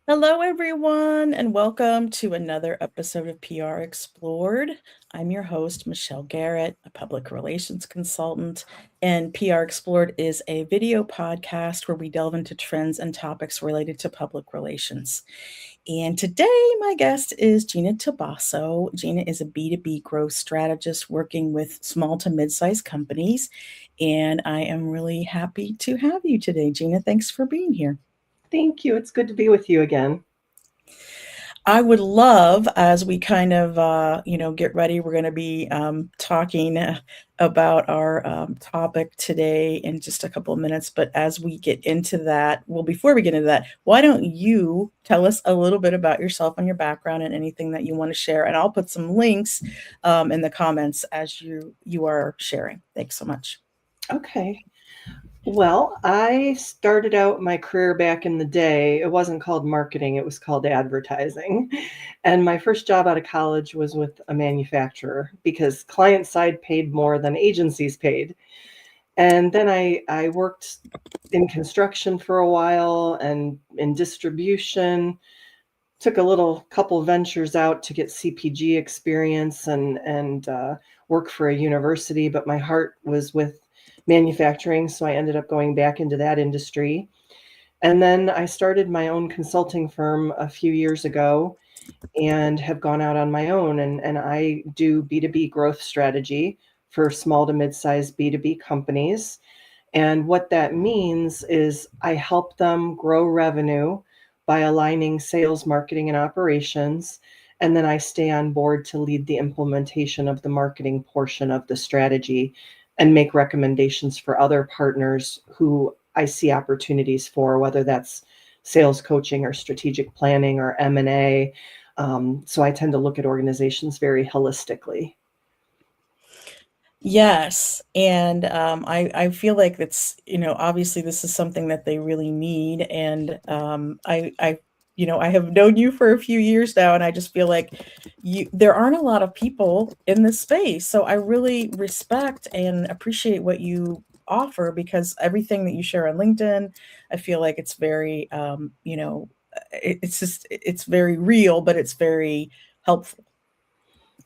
Hello, everyone, and welcome to another episode of PR Explored. I'm your host, Michelle Garrett, a public relations consultant, and PR Explored is a video podcast where we delve into trends and topics related to public relations. And today, my guest is Gina Tabasso. Gina is a B2B growth strategist working with small to mid sized companies. And I am really happy to have you today, Gina. Thanks for being here. Thank you. It's good to be with you again. I would love, as we kind of, get ready, we're going to be talking about our topic today in just a couple of minutes. But as we get into that, well, before we get into that, why don't you tell us a little bit about yourself and your background and anything that you want to share? And I'll put some links in the comments as you are sharing. Thanks so much. Okay. Well, I started out my career back in the day. It wasn't called marketing, it was called advertising. And my first job out of college was with a manufacturer because client side paid more than agencies paid. And then I worked in construction for a while and in distribution. Took a little couple ventures out to get CPG experience and work for a university, but my heart was with manufacturing, so I ended up going back into that industry. And then I started my own consulting firm a few years ago and have gone out on my own. And I do B2B growth strategy for small to mid-sized B2B companies. And what that means is I help them grow revenue by aligning sales, marketing, and operations. And then I stay on board to lead the implementation of the marketing portion of the strategy and make recommendations for other partners who I see opportunities for, whether that's sales coaching or strategic planning or M&A. So I tend to look at organizations very holistically. Yes, and I feel like it's obviously this is something that they really need, and I have known you for a few years now, and I just feel like there aren't a lot of people in this space, so I really respect and appreciate what you offer because everything that you share on LinkedIn, I feel like it's very it's very real, but it's very helpful.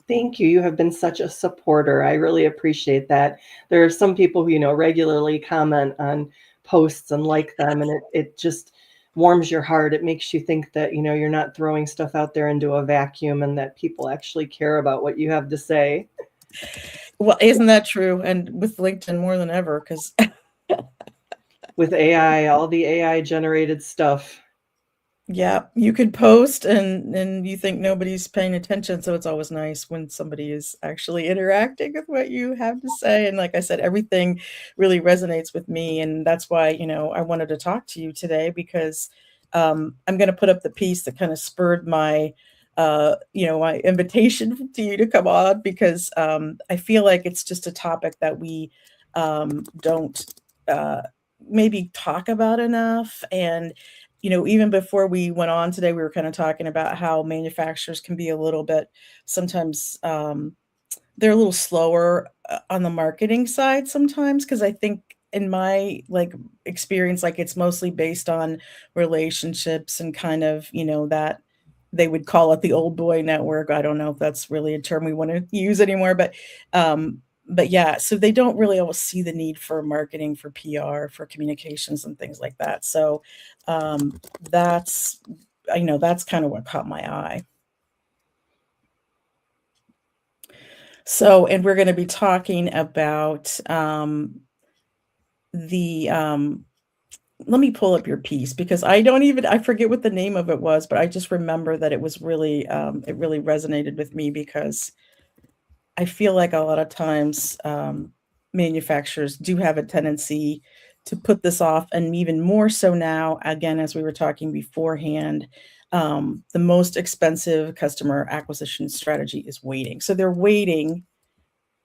Thank you. You have been such a supporter. I really appreciate that. There are some people who, regularly comment on posts and like them, and it just warms your heart. It makes you think that, you're not throwing stuff out there into a vacuum and that people actually care about what you have to say. Well, isn't that true? And with LinkedIn more than ever, because With AI, all the AI generated stuff. yeah, you could post and you think nobody's paying attention, so it's always nice when somebody is actually interacting with what you have to say. And like I said, everything really resonates with me, and that's why I wanted to talk to you today because I'm going to put up the piece that kind of spurred my invitation to you to come on because I feel like it's just a topic that we don't uh, maybe talk about enough. And even before we went on today, we were kind of talking about how manufacturers can be a little bit sometimes they're a little slower on the marketing side sometimes because I think in my experience, like it's mostly based on relationships and kind of that they would call it the old boy network. I don't know if that's really a term we want to use anymore, but yeah, so they don't really always see the need for marketing, for PR, for communications and things like that. So that's that's kind of what caught my eye. So, and we're going to be talking about the let me pull up your piece because I forget what the name of it was, but I just remember that it was really it really resonated with me because I feel like a lot of times manufacturers do have a tendency to put this off, and even more so now. Again, as we were talking beforehand, the most expensive customer acquisition strategy is waiting. So they're waiting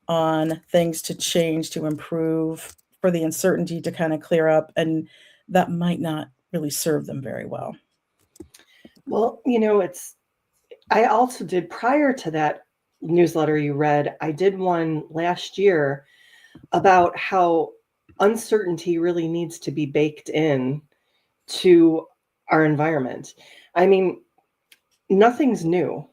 on things to change, to improve, for the uncertainty to kind of clear up, and that might not really serve them very well. Well, I also did prior to that newsletter you read, I did one last year about how uncertainty really needs to be baked in to our environment. I mean, nothing's new.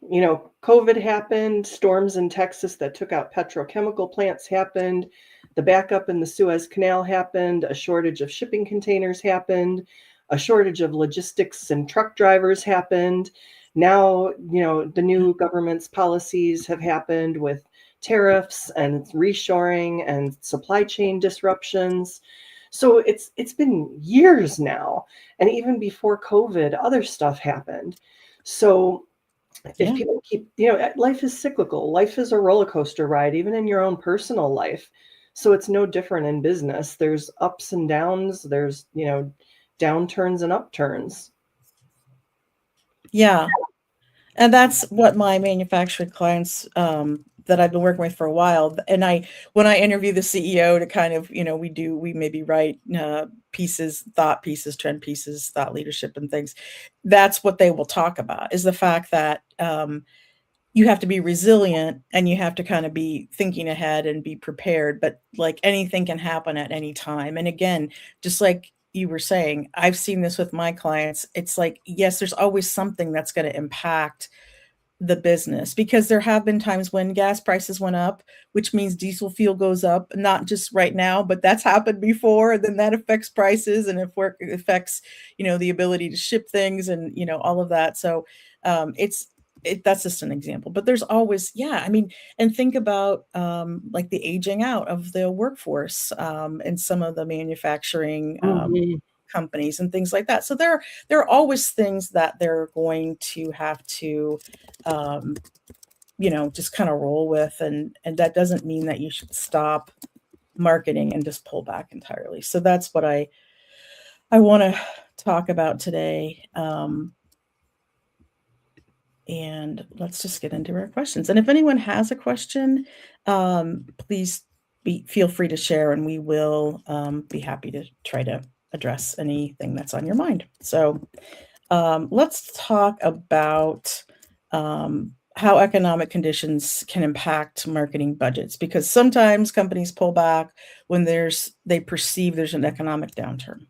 COVID happened, storms in Texas that took out petrochemical plants happened, the backup in the Suez Canal happened, a shortage of shipping containers happened, a shortage of logistics and truck drivers happened. Now, the new government's policies have happened with tariffs and reshoring and supply chain disruptions. So it's been years now. And even before COVID, other stuff happened. So if Yeah. people keep, life is cyclical. Life is a roller coaster ride, even in your own personal life. So it's no different in business. There's ups and downs. There's, downturns and upturns. Yeah. And that's what my manufacturing clients, that I've been working with for a while, and when I interview the CEO to kind of, we maybe write, pieces, thought pieces, trend pieces, thought leadership and things. That's what they will talk about, is the fact that, you have to be resilient and you have to kind of be thinking ahead and be prepared, but like anything can happen at any time. And again, just like you were saying, I've seen this with my clients. It's like, yes, there's always something that's going to impact the business, because there have been times when gas prices went up, which means diesel fuel goes up, not just right now, but that's happened before. And then that affects prices, and if work affects, the ability to ship things, and all of that. So that's just an example, but there's always, yeah, I mean, and think about, like the aging out of the workforce, and some of the manufacturing, Mhm. companies and things like that. So there are always things that they're going to have to, um, just kind of roll with, and that doesn't mean that you should stop marketing and just pull back entirely. So that's what I want to talk about today. And let's just get into our questions. And if anyone has a question, please feel free to share, and we will, be happy to try to address anything that's on your mind. So let's talk about, how economic conditions can impact marketing budgets, because sometimes companies pull back when they perceive there's an economic downturn.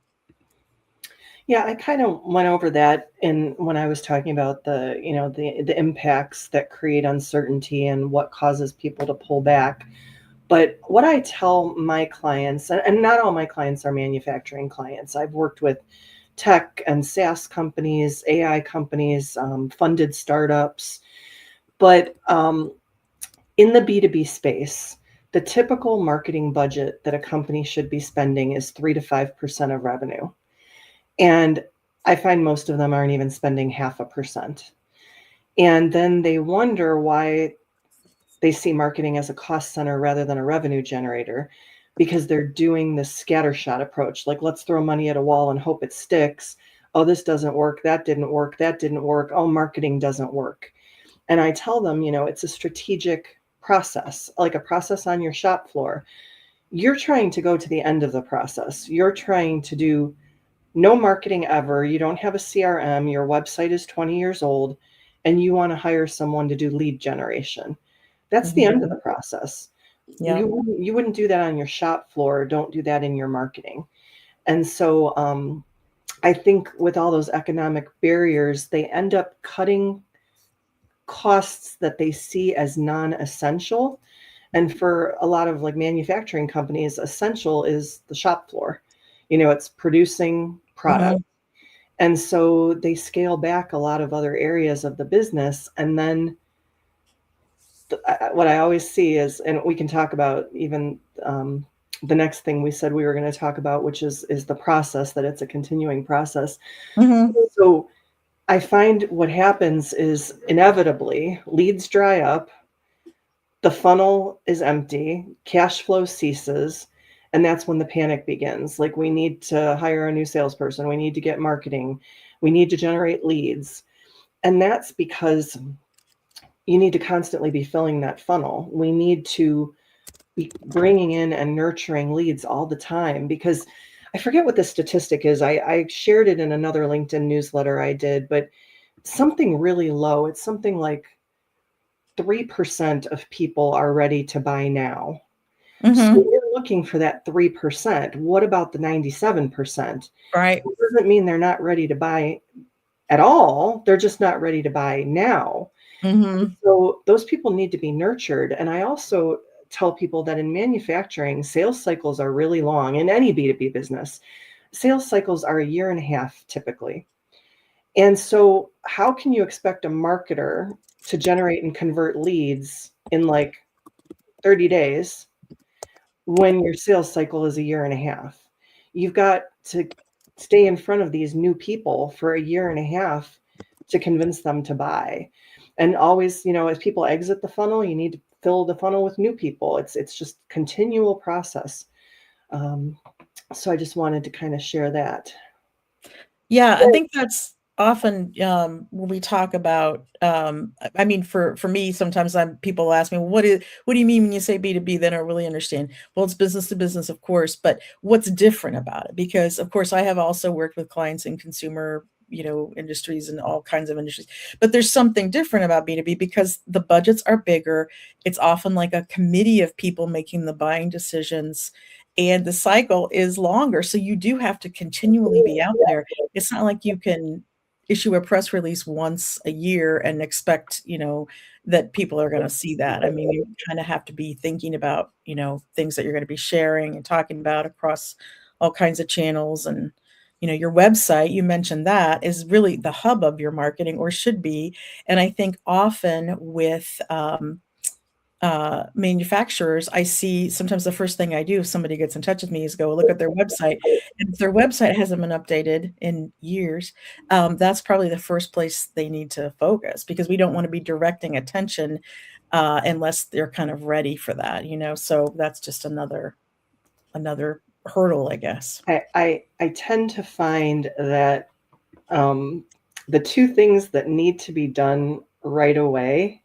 Yeah, I kind of went over that in when I was talking about the impacts that create uncertainty and what causes people to pull back. But what I tell my clients, and not all my clients are manufacturing clients. I've worked with tech and SaaS companies, AI companies, funded startups. But in the B2B space, the typical marketing budget that a company should be spending is 3 to 5% of revenue. And I find most of them aren't even spending 0.5%. And then they wonder why they see marketing as a cost center rather than a revenue generator, because they're doing this scattershot approach. Like, let's throw money at a wall and hope it sticks. Oh, this doesn't work. That didn't work. That didn't work. Oh, marketing doesn't work. And I tell them, it's a strategic process, like a process on your shop floor. You're trying to go to the end of the process. You're trying to do no marketing ever. You don't have a CRM. Your website is 20 years old, and you want to hire someone to do lead generation. That's the Mhm. end of the process. Yeah. You wouldn't do that on your shop floor. Don't do that in your marketing. And so I think with all those economic barriers, they end up cutting costs that they see as non-essential. And for a lot of like manufacturing companies, essential is the shop floor. It's producing product. Mhm. And so they scale back a lot of other areas of the business. And then what I always see is, and we can talk about even the next thing we said we were going to talk about, which is the process, that it's a continuing process. Mhm. So I find what happens is inevitably leads dry up, the funnel is empty, cash flow ceases, and that's when the panic begins. Like, we need to hire a new salesperson, we need to get marketing, we need to generate leads. And that's because you need to constantly be filling that funnel. We need to be bringing in and nurturing leads all the time, because I forget what the statistic is. I shared it in another LinkedIn newsletter I did, but something really low. It's something like 3% of people are ready to buy now. So Mhm. you're looking for that 3%. What about the 97%? Right. It doesn't mean they're not ready to buy at all. They're just not ready to buy now. Mhm. So those people need to be nurtured. And I also tell people that in manufacturing, sales cycles are really long. In any B2B business, sales cycles are a year and a half typically. And so, how can you expect a marketer to generate and convert leads in like 30 days when your sales cycle is a year and a half? You've got to stay in front of these new people for a year and a half to convince them to buy. And always, as people exit the funnel, you need to fill the funnel with new people. It's just continual process. Um, so I just wanted to kind of share that. Yeah, I think that's often, when we talk about, I mean, for me, sometimes people ask me, "Well, what do you mean when you say B2B?" They don't really understand. Well, it's business to business, of course, but what's different about it? Because, of course, I have also worked with clients in consumer, industries and all kinds of industries. But there's something different about B2B because the budgets are bigger. It's often like a committee of people making the buying decisions, and the cycle is longer. So you do have to continually be out there. It's not like you can issue a press release once a year and expect, that people are gonna see that. I mean, you kinda have to be thinking about, things that you're gonna be sharing and talking about across all kinds of channels, and, your website, you mentioned that, is really the hub of your marketing, or should be, and I think often with, manufacturers, I see sometimes the first thing I do if somebody gets in touch with me is go look at their website, and if their website hasn't been updated in years, that's probably the first place they need to focus because we don't wanna be directing attention, unless they're kind of ready for that, so that's just another hurdle, I guess. I tend to find that um, the two things that need to be done right away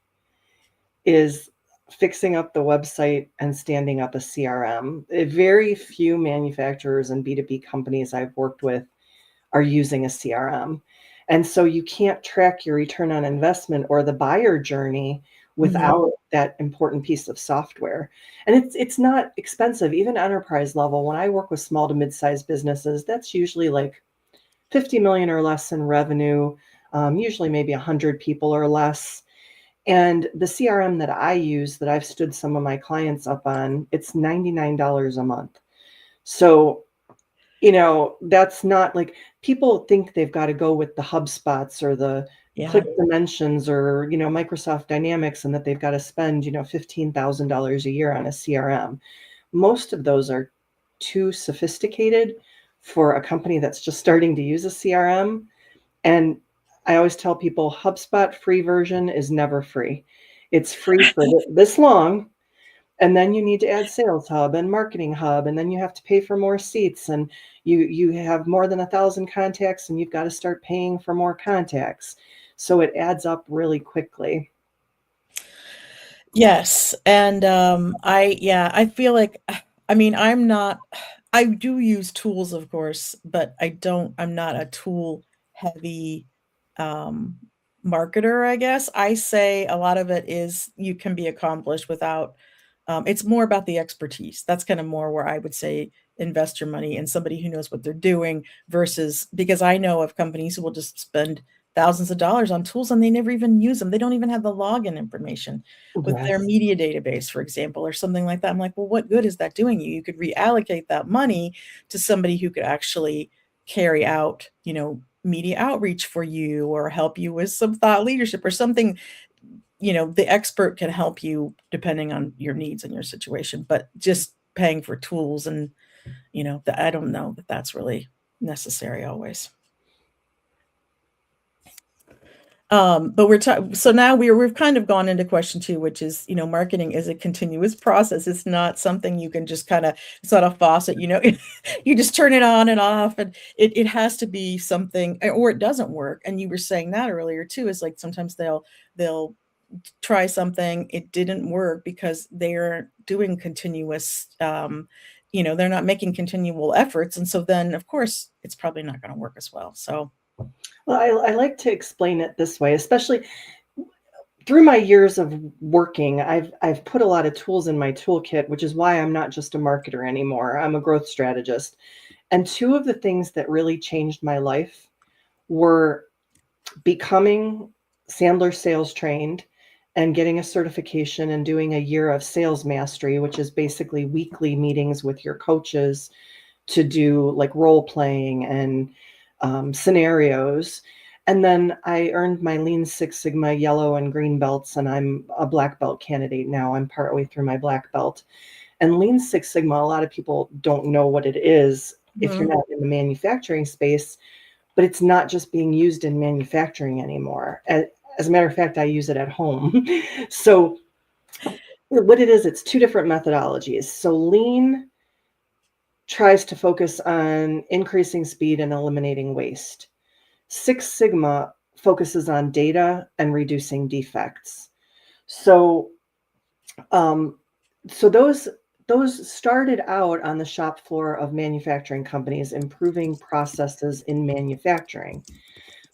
is fixing up the website and standing up a CRM. Very few manufacturers and B2B companies I've worked with are using a CRM. And so you can't track your return on investment or the buyer journey Mhm. without that important piece of software. And it's not expensive, even enterprise level. When I work with small to mid-sized businesses, that's usually like 50 million or less in revenue, usually maybe 100 people or less. And the CRM that I use that I've stood some of my clients up on, it's $99 a month. So, that's not like people think they've got to go with the HubSpots or the Click Yeah. Dimensions or, Microsoft Dynamics and that they've got to spend, $15,000 a year on a CRM. Most of those are too sophisticated for a company that's just starting to use a CRM. And I always tell people HubSpot free version is never free. It's free for this long, and then you need to add Sales Hub and Marketing Hub, and then you have to pay for more seats, and you have more than 1,000 contacts, and you've got to start paying for more contacts. So it adds up really quickly. Yes, and, I feel like I mean, I do use tools, of course, but I'm not a tool heavy, um, marketer, I guess. I say a lot of it is you can be accomplished without it's more about the expertise. That's kinda more where I would say invest your money in somebody who knows what they're doing versus because I know of companies who will just spend thousands of dollars on tools and they never even use them. They don't even have the login information with their Yes. media database, for example, or something like that. I'm like, "Well, what good is that doing you? You could reallocate that money to somebody who could actually carry out, media outreach for you or help you with some thought leadership or something." The expert can help you depending on your needs and your situation, but just paying for tools and, I don't know that that's really necessary always. But so now we've kind of gone into question 2, which is, marketing is a continuous process. It's not something you can just it's not a faucet, you just turn it on and off, and it has to be something or it doesn't work. And you were saying that earlier too, is like sometimes they'll try something, it didn't work because they're doing continuous, they're not making continual efforts. And so then of course it's probably not going to work as well. So Well, I like to explain it this way, especially through my years of working, I've put a lot of tools in my toolkit, which is why I'm not just a marketer anymore. I'm a growth strategist. And two of the things that really changed my life were becoming Sandler sales trained and getting a certification and doing a year of sales mastery, which is basically weekly meetings with your coaches to do like role playing and scenarios. And then I earned my Lean Six Sigma yellow and green belts, and I'm a black belt candidate now. I'm partway through my black belt. And Lean Six Sigma, a lot of people don't know what it is if you're Mhm. not in the manufacturing space, but it's not just being used in manufacturing anymore. As a matter of fact, I use it at home. So what it is, it's two different methodologies. So Lean tries to focus on increasing speed and eliminating waste. Six Sigma focuses on data and reducing defects. So, um, so those started out on the shop floor of manufacturing companies, improving processes in manufacturing.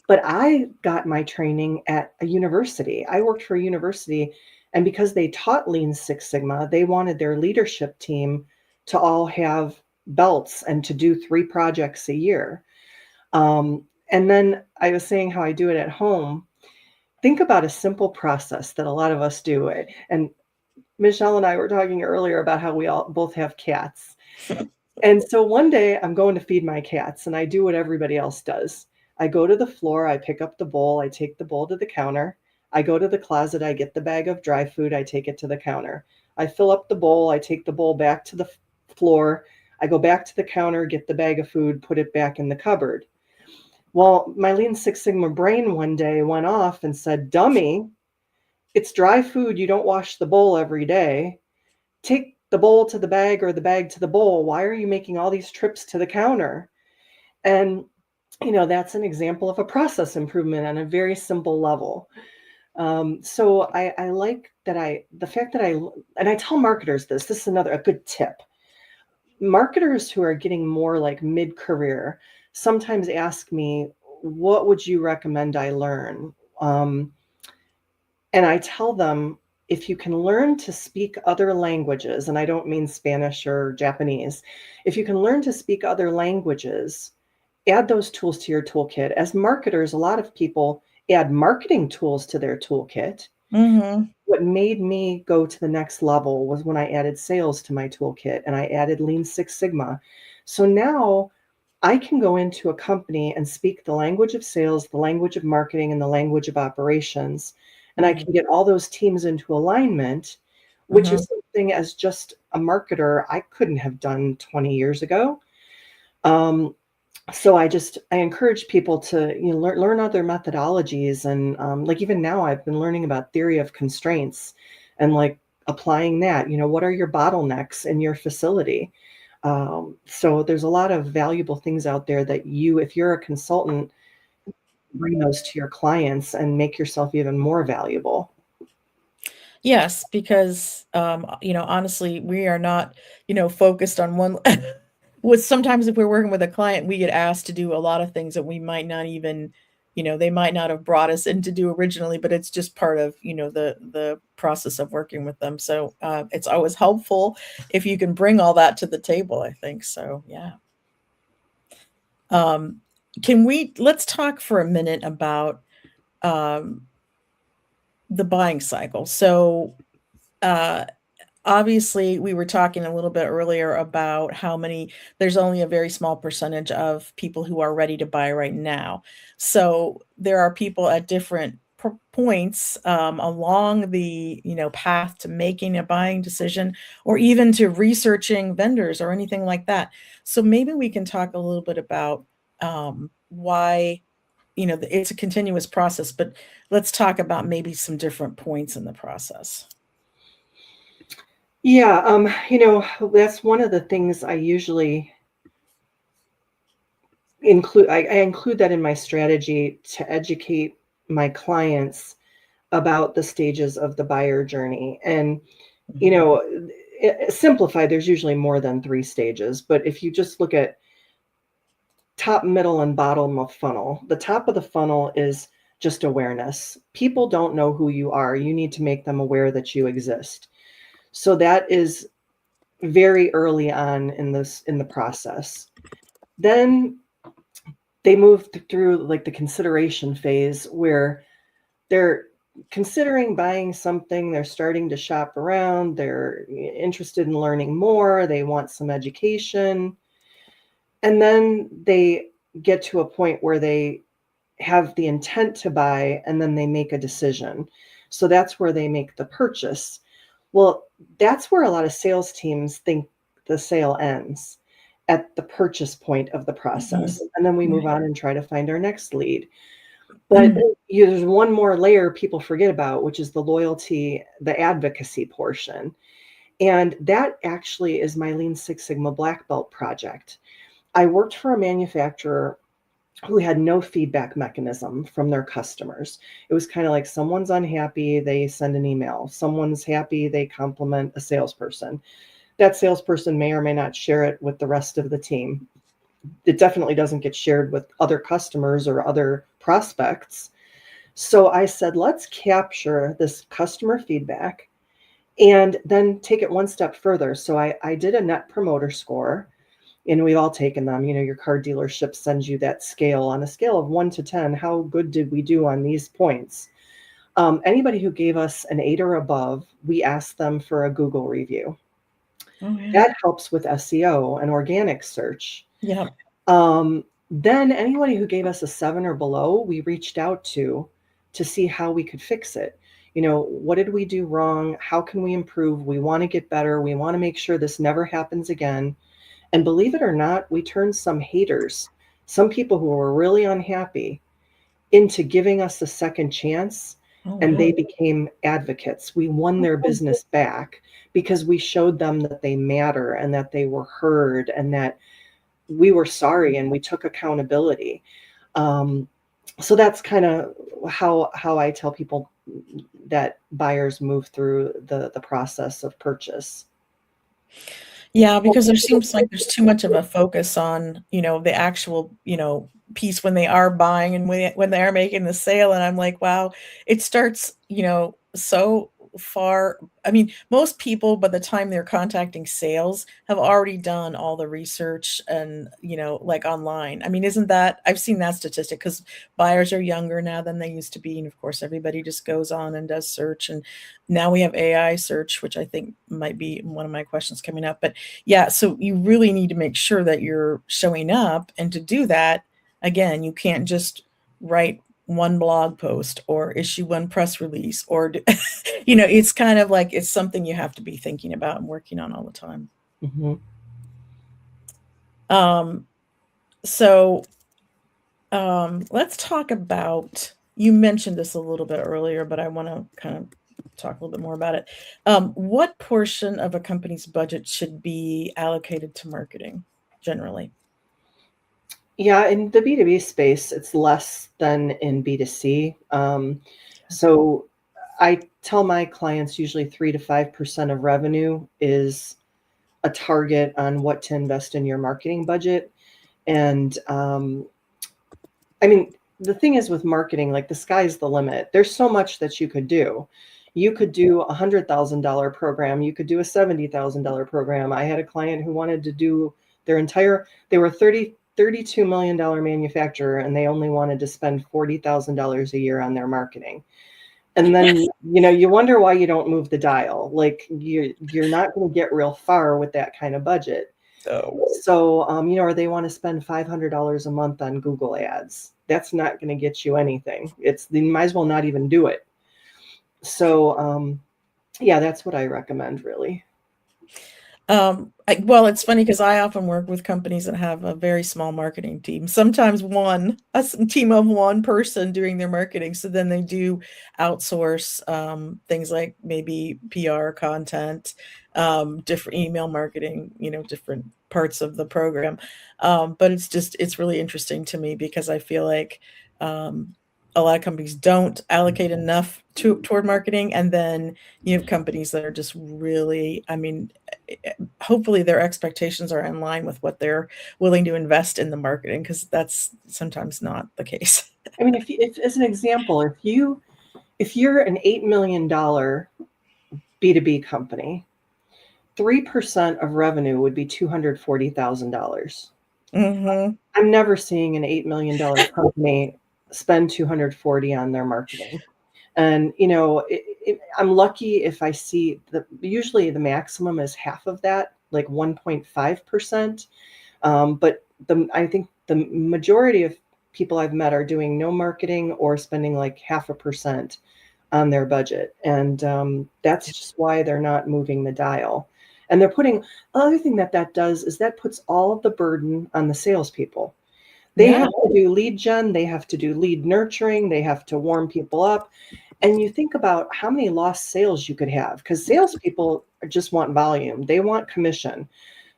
But I got my training at a university. I worked for a university, and because they taught Lean Six Sigma, they wanted their leadership team to all have belts and to do 3 projects a year. And then I was saying how I do it at home. Think about a simple process that a lot of us do. And Michelle and I were talking earlier about how we all both have cats. And so one day I'm going to feed my cats, and I do what everybody else does. I go to the floor, I pick up the bowl, I take the bowl to the counter. I go to the closet, I get the bag of dry food, I take it to the counter. I fill up the bowl, I take the bowl back to the floor. I go back to the counter, get the bag of food, put it back in the cupboard. Well, my Lean Six Sigma brain one day went off and said, "Dummy, it's dry food. You don't wash the bowl every day. Take the bowl to the bag or the bag to the bowl. Why are you making all these trips to the counter?" And, that's an example of a process improvement on a very simple level. So I like that the fact that and I tell marketers this is a good tip. Marketers who are getting more like mid-career sometimes ask me, what would you recommend I learn? And I tell them, if you can learn to speak other languages, and I don't mean Spanish or Japanese, if you can learn to speak other languages, add those tools to your toolkit. As marketers, a lot of people add marketing tools to their toolkit. Mhm. What made me go to the next level was when I added sales to my toolkit and I added Lean Six Sigma. So now I can go into a company and speak the language of sales, the language of marketing, and the language of operations. And I Mhm. can get all those teams into alignment, which Mhm. is something as just a marketer I couldn't have done 20 years ago. Um, so I encourage people to learn other methodologies, and like even now I've been learning about theory of constraints and like applying that. What are your bottlenecks in your facility? So there's a lot of valuable things out there that if you're a consultant, bring those to your clients and make yourself even more valuable. Yes, because, honestly, we are not, focused on one with sometimes if we're working with a client, we get asked to do a lot of things that we might not even, they might not have brought us in to do originally, but it's just part of, the process of working with them. So, it's always helpful if you can bring all that to the table, I think. So, yeah. Um, let's talk for a minute about, um, the buying cycle. So, uh obviously, we were talking a little bit earlier about how there's only a very small percentage of people who are ready to buy right now. So there are people at different points along the path to making a buying decision or even to researching vendors or anything like that. So maybe we can talk a little bit about why it's a continuous process, but let's talk about maybe some different points in the process. Yeah, that's one of the things I usually include. I include that in my strategy to educate my clients about the stages of the buyer journey. And, you Mhm. know, simplified, there's usually more than 3 stages. But if you just look at top, middle, and bottom of funnel, the top of the funnel is just awareness. People don't know who you are. You need to make them aware that you exist. So that is very early on in the process. Then they move through like the consideration phase where they're considering buying something, they're starting to shop around, they're interested in learning more, they want some education. And then they get to a point where they have the intent to buy and then they make a decision. So that's where they make the purchase. Well, that's where a lot of sales teams think the sale ends, at the purchase point of the process. Mhm. And then we move Right. on and try to find our next lead. But there's one more layer people forget about, which is the loyalty, the advocacy portion. And that actually is my Lean Six Sigma Black Belt project. I worked for a manufacturer who had no feedback mechanism from their customers. It was kind of like someone's unhappy, they send an email. Someone's happy, they compliment a salesperson. That salesperson may or may not share it with the rest of the team. It definitely doesn't get shared with other customers or other prospects. So I said, let's capture this customer feedback and then take it one step further. So I did a net promoter score, and we've all taken them. You know, your car dealership sends you that scale. On a scale of 1 to 10, how good did we do on these points? Anybody who gave us an 8 or above, we asked them for a Google review. Oh, yeah. That helps with SEO and organic search. Yeah. Then anybody who gave us a 7 or below, we reached out to see how we could fix it. You know, what did we do wrong? How can we improve? We want to get better. We want to make sure this never happens again. And believe it or not, we turned some haters, some people who were really unhappy, into giving us a second chance, Oh, and they wow. became advocates. We won their business back because we showed them that they matter and that they were heard and that we were sorry and we took accountability. Um, so that's kind of how I tell people that buyers move through the process of purchase. Yeah, because there seems like there's too much of a focus on, the actual, piece when they are buying and when they are making the sale, and I'm like, wow, it starts, so far. I mean, most people by the time they're contacting sales have already done all the research and, like online. I mean, isn't that I've seen that statistic because buyers are younger now than they used to be, and of course everybody just goes on and does search, and now we have AI search, which I think might be one of my questions coming up. But yeah, so you really need to make sure that you're showing up. And to do that, again, you can't just write one blog post or issue one press release or, it's kind of like it's something you have to be thinking about and working on all the time. Mm-hmm. Um, so let's talk about, you mentioned this a little bit earlier, but I want to kind of talk a little bit more about it. What portion of a company's budget should be allocated to marketing generally? Yeah, in the B2B space, it's less than in B2C. So I tell my clients usually 3 to 5% of revenue is a target on what to invest in your marketing budget. And I mean, the thing is with marketing, like the sky's the limit. There's so much that you could do. You could do $100,000 program. You could do a $70,000 program. I had a client who wanted to do they were 32 million dollar manufacturer, and they only wanted to spend $40,000 a year on their marketing. And then, you wonder why you don't move the dial. Like you're not going to get real far with that kind of budget. So, So, or they want to spend $500 a month on Google ads. That's not going to get you anything. They might as well not even do it. So, yeah, that's what I recommend, really. well, it's funny because I often work with companies that have a very small marketing team. Sometimes team of one person doing their marketing. So then they do outsource things like maybe PR content, different email marketing, different parts of the program. But it's really interesting to me because I feel like a lot of companies don't allocate enough toward marketing, and then you have companies that are just really, I mean, hopefully their expectations are in line with what they're willing to invest in the marketing, because that's sometimes not the case. I mean, if as an example, if you're an $8 million B2B company, 3% of revenue would be $240,000. Mhm. I'm never seeing an $8 million company spend 240 on their marketing. And I'm lucky if I see usually the maximum is half of that, like 1.5%. But I think the majority of people I've met are doing no marketing or spending like 0.5% on their budget. And that's just why they're not moving the dial. And they're putting, another thing that does is that puts all of the burden on the salespeople. They Yeah. have to do lead gen, they have to do lead nurturing, they have to warm people up. And you think about how many lost sales you could have, because salespeople just want volume, they want commission.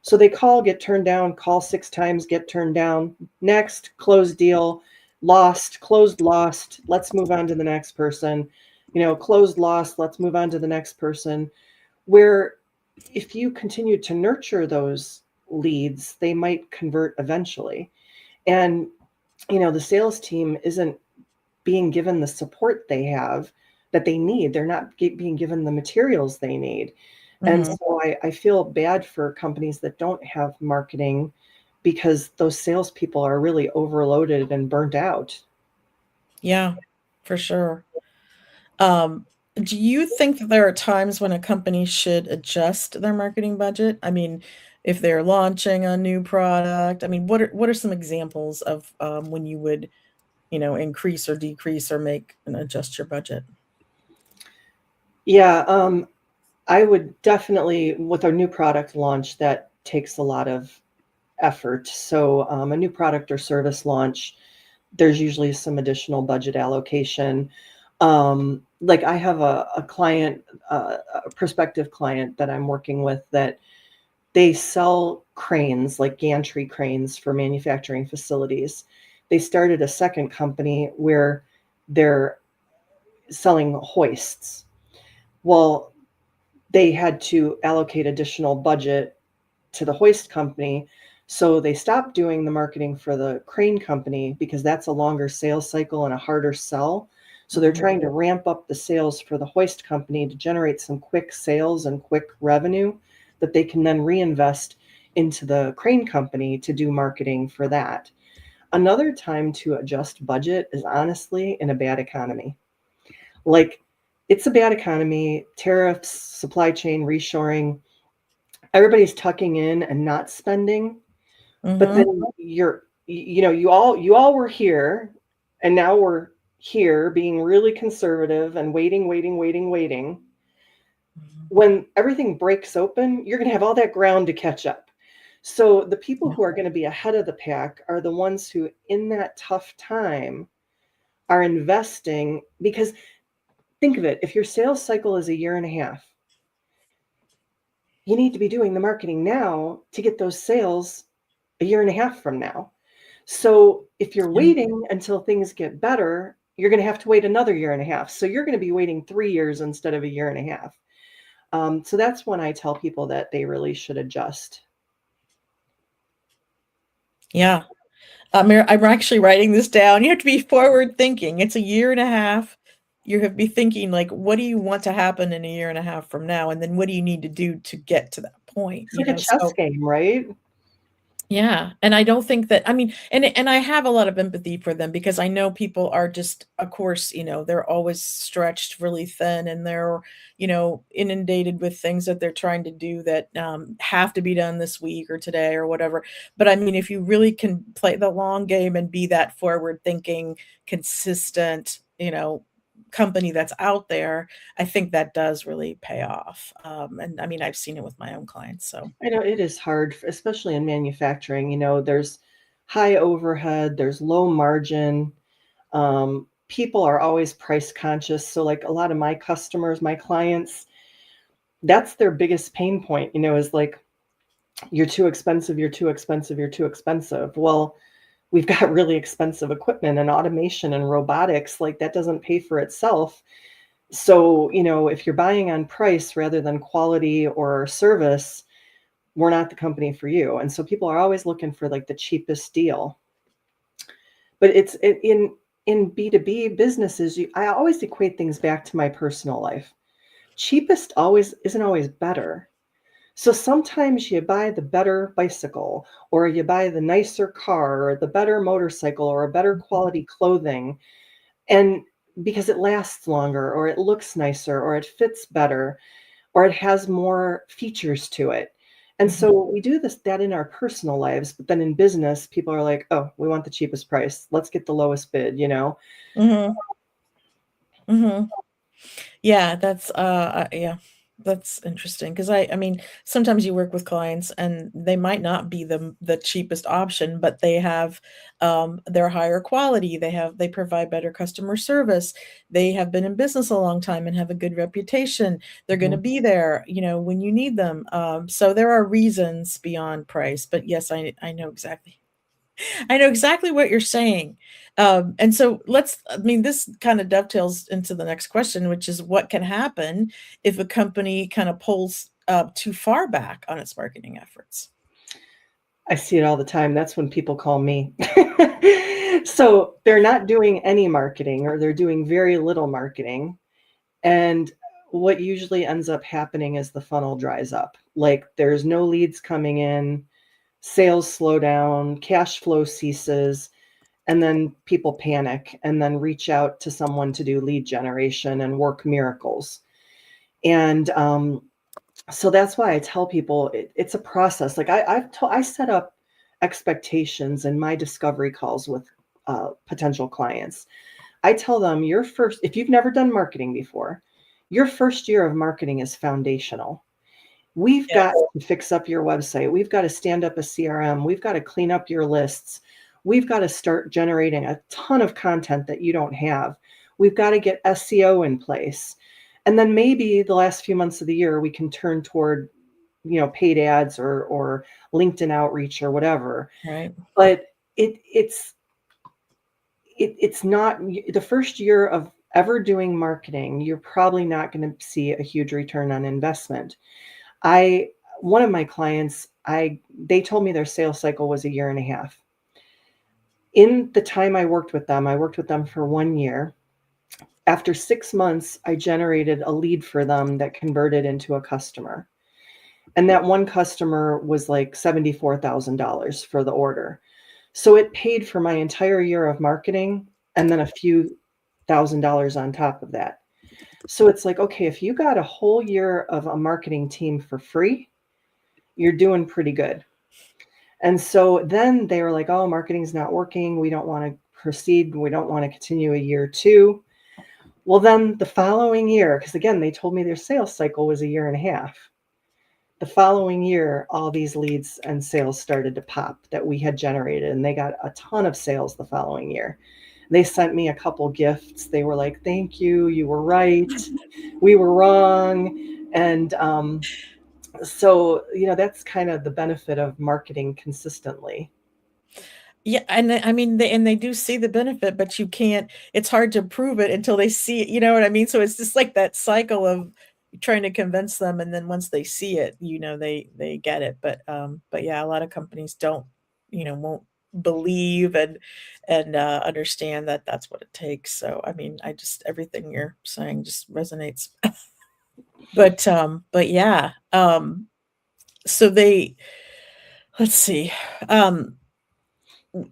So they call, get turned down, call 6 times, get turned down. Next, closed deal, lost, closed, lost. Let's move on to the next person. Closed, lost. Let's move on to the next person. Where if you continue to nurture those leads, they might convert eventually. And, the sales team isn't being given the support that they need. They're not being given the materials they need. And Mhm. so I feel bad for companies that don't have marketing because those salespeople are really overloaded and burnt out. Yeah, for sure. Do you think that there are times when a company should adjust their marketing budget? I mean, if they're launching a new product, I mean, what are some examples of, when you would, increase or decrease or make and adjust your budget? Yeah, I would definitely, with a new product launch, that takes a lot of effort. So, a new product or service launch, there's usually some additional budget allocation. Like I have a client, a prospective client that I'm working with that they sell cranes, like gantry cranes for manufacturing facilities. They started a second company where they're selling hoists. Well, they had to allocate additional budget to the hoist company. So they stopped doing the marketing for the crane company because that's a longer sales cycle and a harder sell. So they're Mhm. trying to ramp up the sales for the hoist company to generate some quick sales and quick revenue that they can then reinvest into the crane company to do marketing for that. Another time to adjust budget is honestly in a bad economy. Like it's a bad economy, tariffs, supply chain reshoring, everybody's tucking in and not spending. But Mhm. then you all were here, and now we're here being really conservative and waiting, waiting, waiting, waiting. Mhm. When everything breaks open, you're going to have all that ground to catch up. So the people Yeah. who are going to be ahead of the pack are the ones who, in that tough time, are investing. Because think of it, if your sales cycle is a year and a half, you need to be doing the marketing now to get those sales a year and a half from now. So if you're Yeah. waiting until things get better, you're going to have to wait another year and a half. So you're going to be waiting 3 years instead of a year and a half. So that's when I tell people that they really should adjust. Yeah. I'm actually writing this down. You have to be forward thinking. It's a year and a half. You have to be thinking like, what do you want to happen in a year and a half from now? And then what do you need to do to get to that point? It's like a chess So game, right? yeah, and I don't think that I mean, and I have a lot of empathy for them because I know people are just, of course, they're always stretched really thin and they're, inundated with things that they're trying to do that have to be done this week or today or whatever. But I mean, if you really can play the long game and be that forward thinking, consistent, company that's out there, I think that does really pay off. And I mean, I've seen it with my own clients. So I know it is hard, especially in manufacturing. There's high overhead, there's low margin. People are always price conscious. So, like a lot of my customers, my clients, that's their biggest pain point, is like, you're too expensive, you're too expensive, you're too expensive. Well, we've got really expensive equipment and automation and robotics, like that doesn't pay for itself. So, if you're buying on price rather than quality or service, we're not the company for you. And so people are always looking for like the cheapest deal. But in B2B businesses, I always equate things back to my personal life. Cheapest always isn't always better. So sometimes you buy the better bicycle, or you buy the nicer car, or the better motorcycle, or a better Mhm. quality clothing, and because it lasts longer, or it looks nicer, or it fits better, or it has more features to it. And Mhm. so we do that in our personal lives, but then in business, people are like, "Oh, we want the cheapest price. Let's get the lowest bid," you know? Mhm. Mhm. Yeah, yeah, that's interesting because I mean, sometimes you work with clients and they might not be the cheapest option, but they have, they're higher quality, they provide better customer service, they have been in business a long time and have a good reputation, they're gonna Mhm. be there, when you need them, so there are reasons beyond price, but yes, I know exactly what you're saying. And so I mean, this kind of dovetails into the next question, which is what can happen if a company kind of pulls too far back on its marketing efforts? I see it all the time. That's when people call me. So they're not doing any marketing, or they're doing very little marketing. And what usually ends up happening is the funnel dries up. Like there's no leads coming in, sales slow down, cash flow ceases, and then people panic and then reach out to someone to do lead generation and work miracles. And so that's why I tell people it's a process. Like I set up expectations in my discovery calls with potential clients. I tell them if you've never done marketing before, your first year of marketing is foundational. We've got Yes, to fix up your website. We've got to stand up a CRM. We've got to clean up your lists. We've got to start generating a ton of content that you don't have. We've got to get SEO in place. And then maybe the last few months of the year, we can turn toward, paid ads or LinkedIn outreach or whatever. right. But it's not the first year of ever doing marketing. You're probably not going to see a huge return on investment. I One of my clients, I they told me their sales cycle was a year and a half. In the time I worked with them for 1 year. After 6 months, I generated a lead for them that converted into a customer. And that one customer was like $74,000 for the order. So it paid for my entire year of marketing and then a few $1,000s on top of that. So it's like, okay, if you got a whole year of a marketing team for free, you're doing pretty good. And so then they were like, "Oh, marketing's not working. We don't want to proceed. We don't want to continue a year two." Well, then the following year, because again, they told me their sales cycle was a year and a half. The following year, all these leads and sales started to pop that we had generated, and they got a ton of sales the following year. They sent me a couple gifts. They were like, "Thank you. You were right. We were wrong." And so, that's kind of the benefit of marketing consistently. Yeah, and I mean, they do see the benefit, but you can't it's hard to prove it until they see it, you know what I mean? So it's just like that cycle of trying to convince them, and then once they see it, they get it, but yeah, a lot of companies won't believe and understand that that's what it takes, so, I mean, I just everything you're saying just resonates. But yeah, so they let's see, um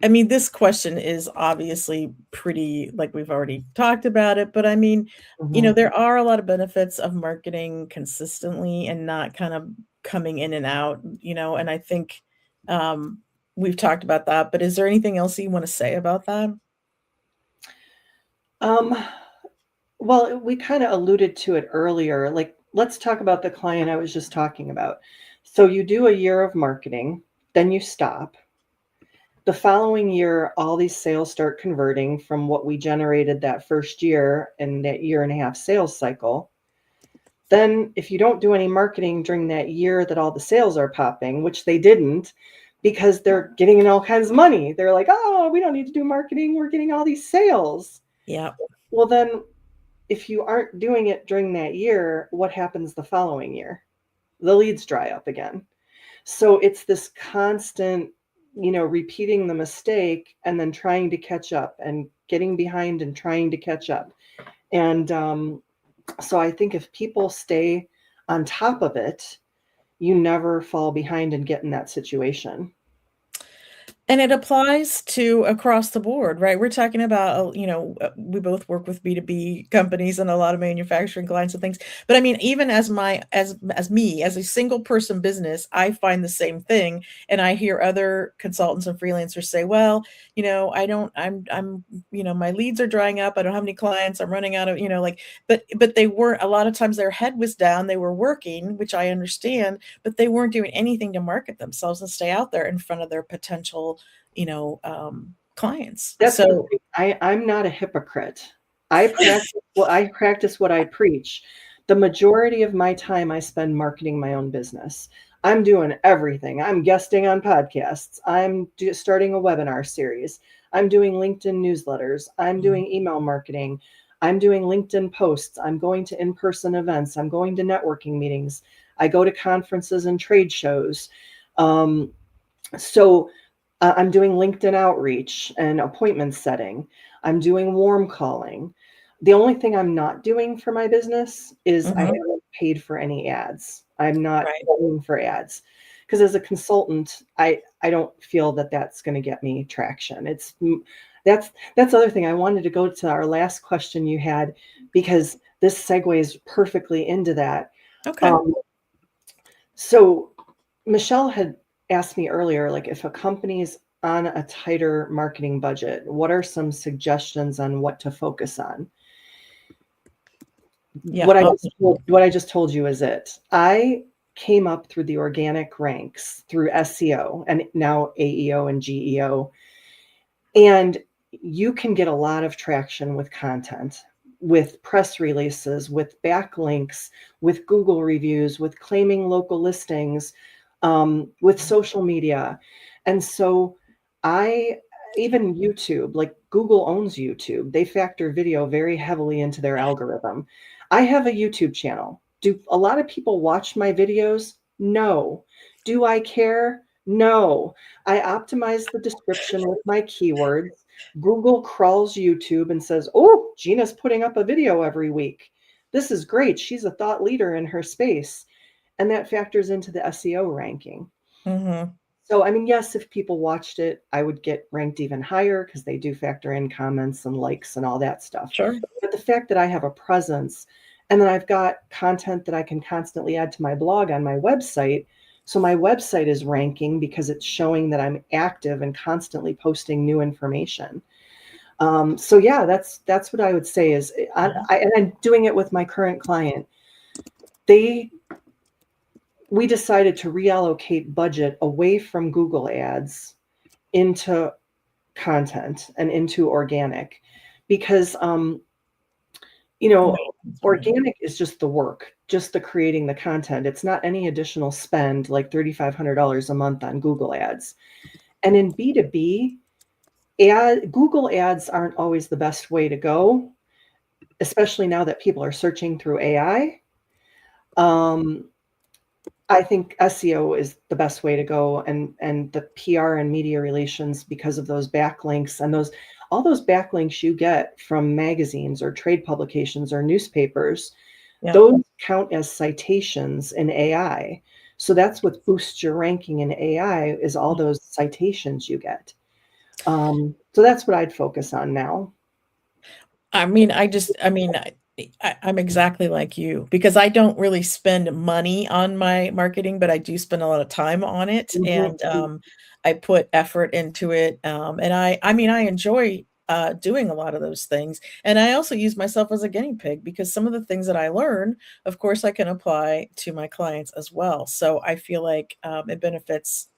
I mean, this question is obviously pretty like we've already talked about it, but I mean, Mhm. there are a lot of benefits of marketing consistently and not kind of coming in and out, and I think um we've talked about that, but is there anything else you want to say about that? Um, well, we kind of alluded to it earlier. Like, let's talk about the client I was just talking about. So you do a year of marketing, then you stop. The following year, all these sales start converting from what we generated that first year and that year and a half sales cycle. Then, if you don't do any marketing during that year that all the sales are popping, which they didn't, because they're getting in all kinds of money, they're like, "Oh, we don't need to do marketing. We're getting all these sales." Yeah. Well, then if you aren't doing it during that year, what happens the following year? The leads dry up again. So it's this constant, repeating the mistake and then trying to catch up and getting behind and trying to catch up. And so I think if people stay on top of it, you never fall behind and get in that situation. And it applies to across the board, right? We're talking about, we both work with B2B companies and a lot of manufacturing clients and things. But I mean, even as me, as a single person business, I find the same thing. And I hear other consultants and freelancers say, well, I don't, my leads are drying up. I don't have any clients. I'm running out of, but they weren't, a lot of times their head was down. They were working, which I understand, but they weren't doing anything to market themselves and stay out there in front of their potential clients. That's the So, thing. I'm not a hypocrite. I practice what I preach. The majority of my time I spend marketing my own business. I'm doing everything. I'm guesting on podcasts. I'm starting a webinar series. I'm doing LinkedIn newsletters. I'm doing email marketing. I'm doing LinkedIn posts. I'm going to in-person events. I'm going to networking meetings. I go to conferences and trade shows. So I'm doing LinkedIn outreach and appointment setting. I'm doing warm calling. The only thing I'm not doing for my business is I mhm, haven't paid for any ads. I'm not right. paying for ads because as a consultant, I don't feel that that's going to get me traction. That's the other thing. I wanted to go to our last question you had because this segues perfectly into that. Okay. Um, so Michelle had asked me earlier, like if a company's on a tighter marketing budget, what are some suggestions on what to focus on? Yeah. What I just told you is it. I came up through the organic ranks through SEO and now AEO and GEO. And you can get a lot of traction with content, with press releases, with backlinks, with Google reviews, with claiming local listings, with social media. And so I, even YouTube, like Google owns YouTube, they factor video very heavily into their algorithm. I have a YouTube channel. Do a lot of people watch my videos? No. Do I care? No. I optimize the description with my keywords. Google crawls YouTube and says, oh, Gina's putting up a video every week. This is great. She's a thought leader in her space. And that factors into the SEO ranking. Hmm. So, I mean, yes, if people watched it, I would get ranked even higher because they do factor in comments and likes and all that stuff. Sure. But the fact that I have a presence and then I've got content that I can constantly add to my blog on my website. So my website is ranking because it's showing that I'm active and constantly posting new information. So yeah, that's what I would say is, and I'm doing it with my current client. They We decided to reallocate budget away from Google ads into content and into organic because you know organic is just the work, just the creating the content. It's not any additional spend like $3,500 a month on Google ads. And in B2B, Google ads aren't always the best way to go, especially now that people are searching through AI. um, I think SEO is the best way to go, and the PR and media relations because of those backlinks and those all those backlinks you get from magazines or trade publications or newspapers. Yeah. Those count as citations in AI. So that's what boosts your ranking in AI is all those citations you get. So that's what I'd focus on now. I'm exactly like you because I don't really spend money on my marketing, but I do spend a lot of time on it, and Mhm. I put effort into it. And I enjoy doing a lot of those things, and I also use myself as a guinea pig because some of the things that I learn, of course, I can apply to my clients as well. So I feel like it benefits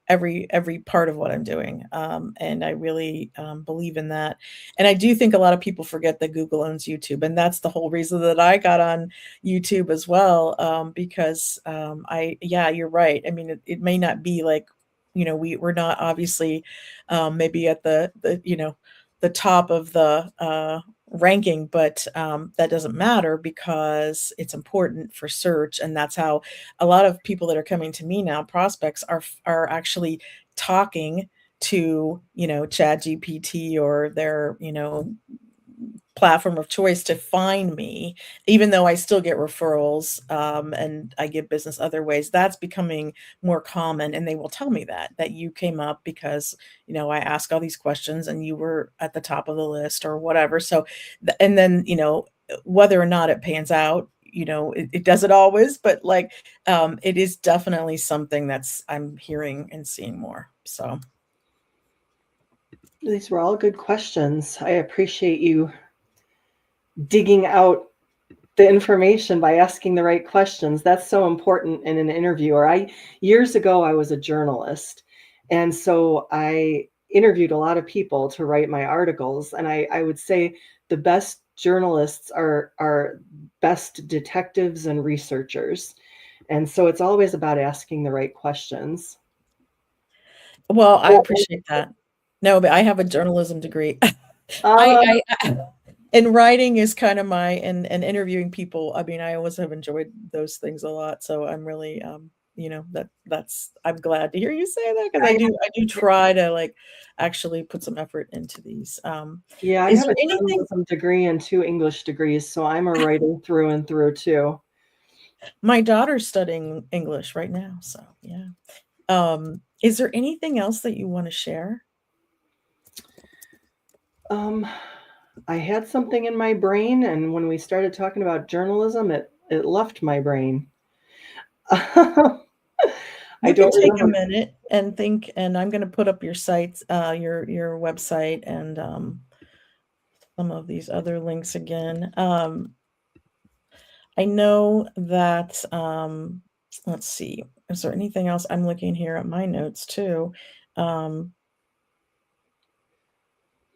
every part of what I'm doing, and I really believe in that. And I do think a lot of people forget that Google owns YouTube, and that's the whole reason that I got on YouTube as well, because yeah, you're right. I mean, it may not be like, we're not obviously maybe at the top of the ranking, but that doesn't matter because it's important for search, and that's how a lot of people that are coming to me now, prospects, are actually talking to, Chat GPT or their, platform of choice to find me, even though I still get referrals, and I give business other ways. That's becoming more common, and they will tell me that you came up because, I ask all these questions and you were at the top of the list or whatever. So, and then, whether or not it pans out, it doesn't always, but like, it is definitely something that's I'm hearing and seeing more. So These were all good questions. I appreciate you digging out the information by asking the right questions. That's so important in an interview. Or years ago, I was a journalist. And so I interviewed a lot of people to write my articles. And I would say the best journalists are best detectives and researchers. And so it's always about asking the right questions. well, I appreciate that. No, but I have a journalism degree. I Uh, I and writing is kind of my and interviewing people, I mean, I always have enjoyed those things a lot, so I'm really, that's I'm glad to hear you say that because I I do try to, like, actually put some effort into these. Yeah, I Is have there a anything journalism degree and 2 English degrees, so I'm a writer through and through too. My daughter's studying English right now, so yeah. Is there anything else that you wanna share? Um, I had something in my brain, and when we started talking about journalism, it left my brain. I You can don't take a remember. minute and think, and I'm gonna put up your sites, your website and, some of these other links again. I know that, let's see, is there anything else? I'm looking here at my notes too. Um,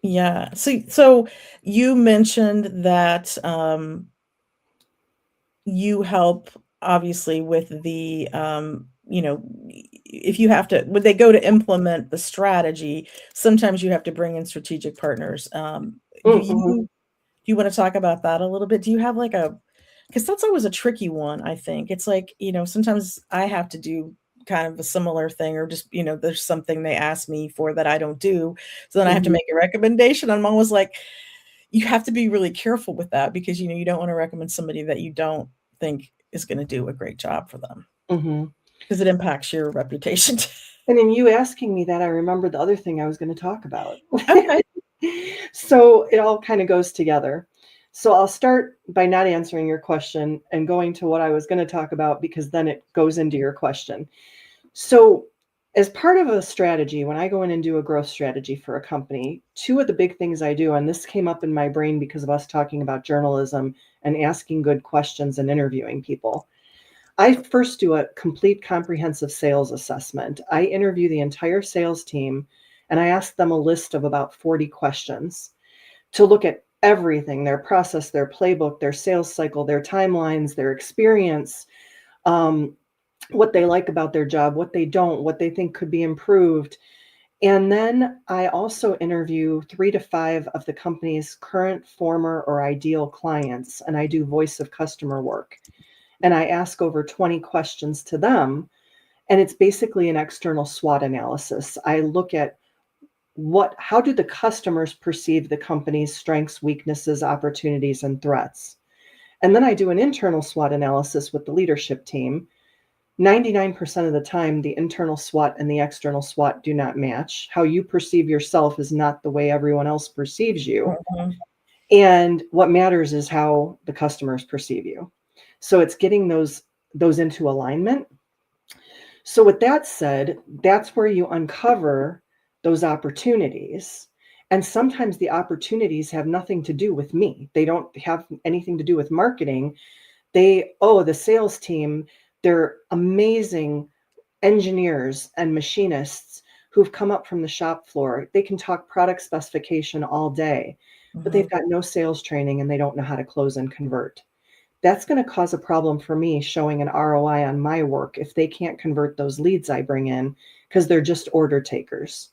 yeah, so you mentioned that, you help obviously with the, if you have to when they go to implement the strategy, sometimes you have to bring in strategic partners. Do Mm-mm. you wanna talk about that a little bit? Do you have like a because that's always a tricky one, I think. It's like, sometimes I have to do kind of a similar thing or just, there's something they ask me for that I don't do. So then I have to Mhm, make a recommendation. I'm always like, you have to be really careful with that because, you don't wanna recommend somebody that you don't think is gonna do a great job for them mhm. because it impacts your reputation. And in you asking me that, I remembered the other thing I was gonna talk about. Okay. So it all kinda goes together. So I'll start by not answering your question and going to what I was gonna talk about because then it goes into your question. So, as part of a strategy, when I go in and do a growth strategy for a company, two of the big things I do, and this came up in my brain because of us talking about journalism and asking good questions and interviewing people. I first do a complete comprehensive sales assessment. I interview the entire sales team and I ask them a list of about 40 questions to look at everything, their process, their playbook, their sales cycle, their timelines, their experience, um, what they like about their job, what they don't, what they think could be improved. And then I also interview 3 to 5 of the company's current, former, or ideal clients, and I do voice of customer work. And I ask over 20 questions to them, and it's basically an external SWOT analysis. I look at how do the customers perceive the company's strengths, weaknesses, opportunities, and threats. And then I do an internal SWOT analysis with the leadership team. 99% of the time, the internal SWOT and the external SWOT do not match. How you perceive yourself is not the way everyone else perceives you. Mhm. And what matters is how the customers perceive you. So it's getting those into alignment. So with that said, that's where you uncover those opportunities. And sometimes the opportunities have nothing to do with me. They don't have anything to do with marketing. The sales team, they're amazing engineers and machinists who've come up from the shop floor. They can talk product specification all day, but they've Mhm. got no sales training and they don't know how to close and convert. That's going to cause a problem for me showing an ROI on my work if they can't convert those leads I bring in because they're just order takers.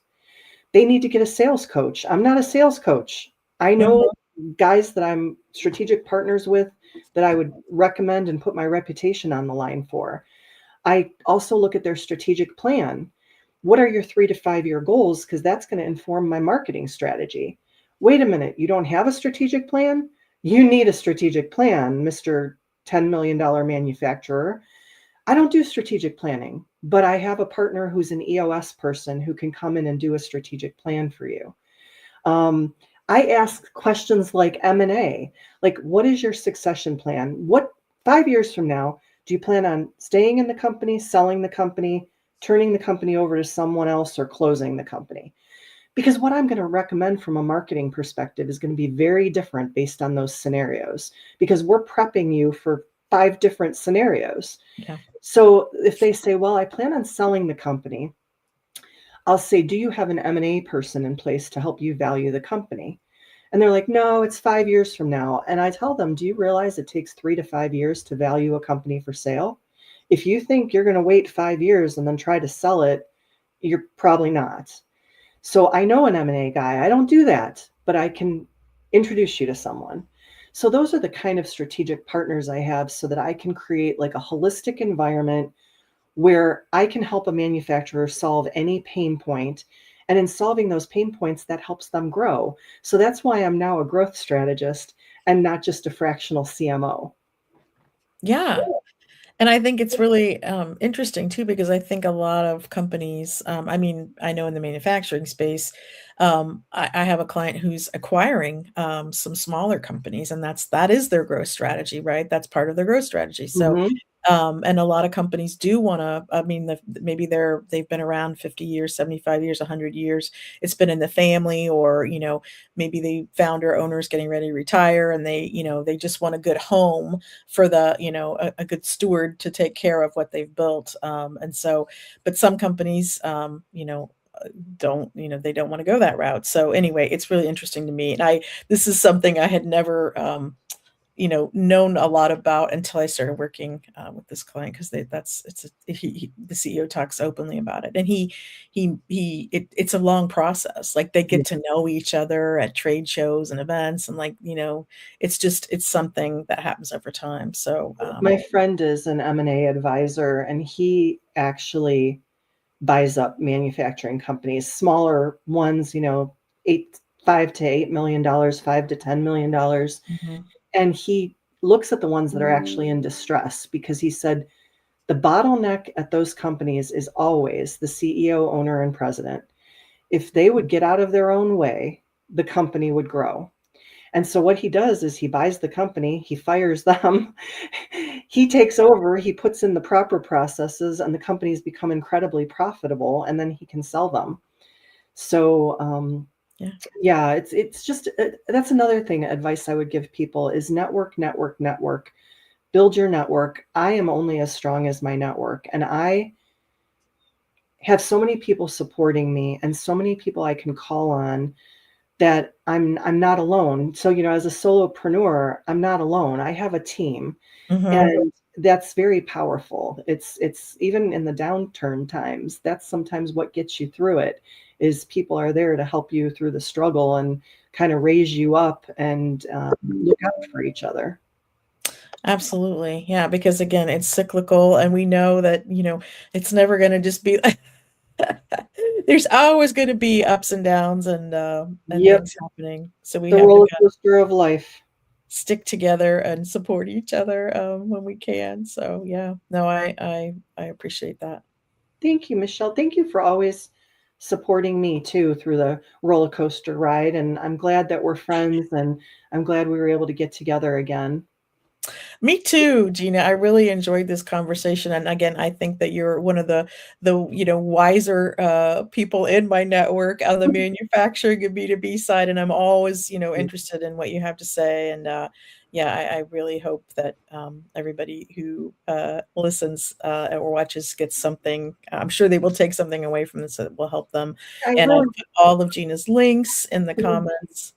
They need to get a sales coach. I'm not a sales coach. I know Mhm. guys that I'm strategic partners with that I would recommend and put my reputation on the line for. I also look at their strategic plan. What are your 3 to 5 year goals? Because that's going to inform my marketing strategy. Wait a minute, you don't have a strategic plan? You need a strategic plan, Mr. $10 million manufacturer. I don't do strategic planning, but I have a partner who's an EOS person who can come in and do a strategic plan for you. Um, I ask questions like M&A, like what is your succession plan? What 5 years from now, do you plan on staying in the company, selling the company, turning the company over to someone else, or closing the company? Because what I'm going to recommend from a marketing perspective is going to be very different based on those scenarios, because we're prepping you for 5 different scenarios. Yeah. So if they say, well, I plan on selling the company, I'll say, do you have an M&A person in place to help you value the company? And they're like, no, it's 5 years from now. And I tell them, do you realize it takes 3 to 5 years to value a company for sale? If you think you're going to wait 5 years and then try to sell it, you're probably not. So I know an M&A guy. I don't do that, but I can introduce you to someone. So those are the kind of strategic partners I have, so that I can create like a holistic environment where I can help a manufacturer solve any pain point. And in solving those pain points, that helps them grow. So that's why I'm now a growth strategist and not just a fractional CMO. Yeah. And I think it's really interesting too, because I think a lot of companies, I mean, I know in the manufacturing space, I have a client who's acquiring some smaller companies, and that is their growth strategy, right? That's part of their growth strategy. So, Mm-hmm. and a lot of companies do want to. I mean, maybe they've been around 50 years, 75 years, 100 years. It's been in the family, or maybe the founder owner's getting ready to retire, and they just want a good home for a good steward to take care of what they've built. And so, but some companies, don't, they don't want to go that route. So anyway, it's really interesting to me. And this is something I had never, known a lot about until I started working with this client, because the CEO talks openly about it, and it's a long process. Like, they Yeah. get to know each other at trade shows and events, and it's something that happens over time. So My friend is an M&A advisor, and he actually buys up manufacturing companies, smaller ones, 5 to 8 million dollars, $5 to $10 million. mhm, And he looks at the ones that are actually in distress, because he said the bottleneck at those companies is always the CEO, owner, and president. If they would get out of their own way, the company would grow. And so what he does is he buys the company, he fires them, he takes over, he puts in the proper processes, and the companies become incredibly profitable, and then he can sell them. So yeah. yeah, it's just that's another thing, advice I would give people is network, network, network. Build your network. I am only as strong as my network, and I have so many people supporting me and so many people I can call on, that I'm not alone. So, as a solopreneur, I'm not alone. I have a team, Mhm. and that's very powerful. It's even in the downturn times, that's sometimes what gets you through it, is people are there to help you through the struggle and kind of raise you up, and look out for each other. Absolutely. Yeah, because again, it's cyclical, and we know that, it's never going to just be like there's always going to be ups and downs, and Yep, things happening. So we the have to roller kind of coaster of life. stick together and support each other when we can. So yeah, no, I appreciate that. Thank you, Michelle. Thank you for always supporting me too through the roller coaster ride. And I'm glad that we're friends, and I'm glad we were able to get together again. Me too, Gina. I really enjoyed this conversation, and again, I think that you're one of the wiser people in my network on the manufacturing and B2B side, and I'm always interested in what you have to say. And yeah, I really hope that everybody who listens or watches gets something. I'm sure they will take something away from this that will help them. I And I'll really, put all of Gina's links in the comments.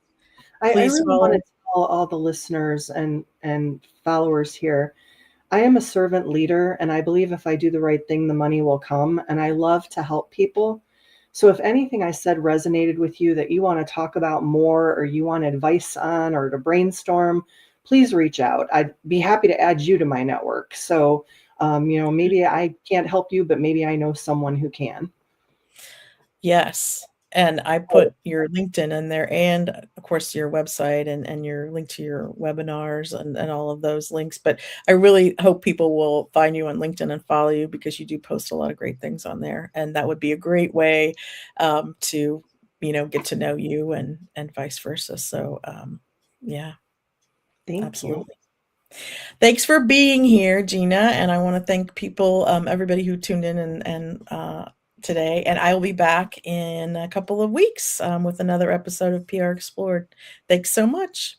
I Please really want to follow. tell all the listeners and followers here, I am a servant leader, and I believe if I do the right thing, the money will come. And I love to help people. So if anything I said resonated with you, that you want to talk about more, or you want advice on, or to brainstorm, please reach out. I'd be happy to add you to my network. So, maybe I can't help you, but maybe I know someone who can. Yes, and I put your LinkedIn in there and, of course, your website and your link to your webinars and all of those links, but I really hope people will find you on LinkedIn and follow you because you do post a lot of great things on there, and that would be a great way, to, get to know you and vice versa, so, yeah, Thank you. absolutely. Thanks for being here, Gina, and I wanna thank people, everybody who tuned in and today, and I will be back in a couple of weeks, with another episode of PR Explored. Thanks so much.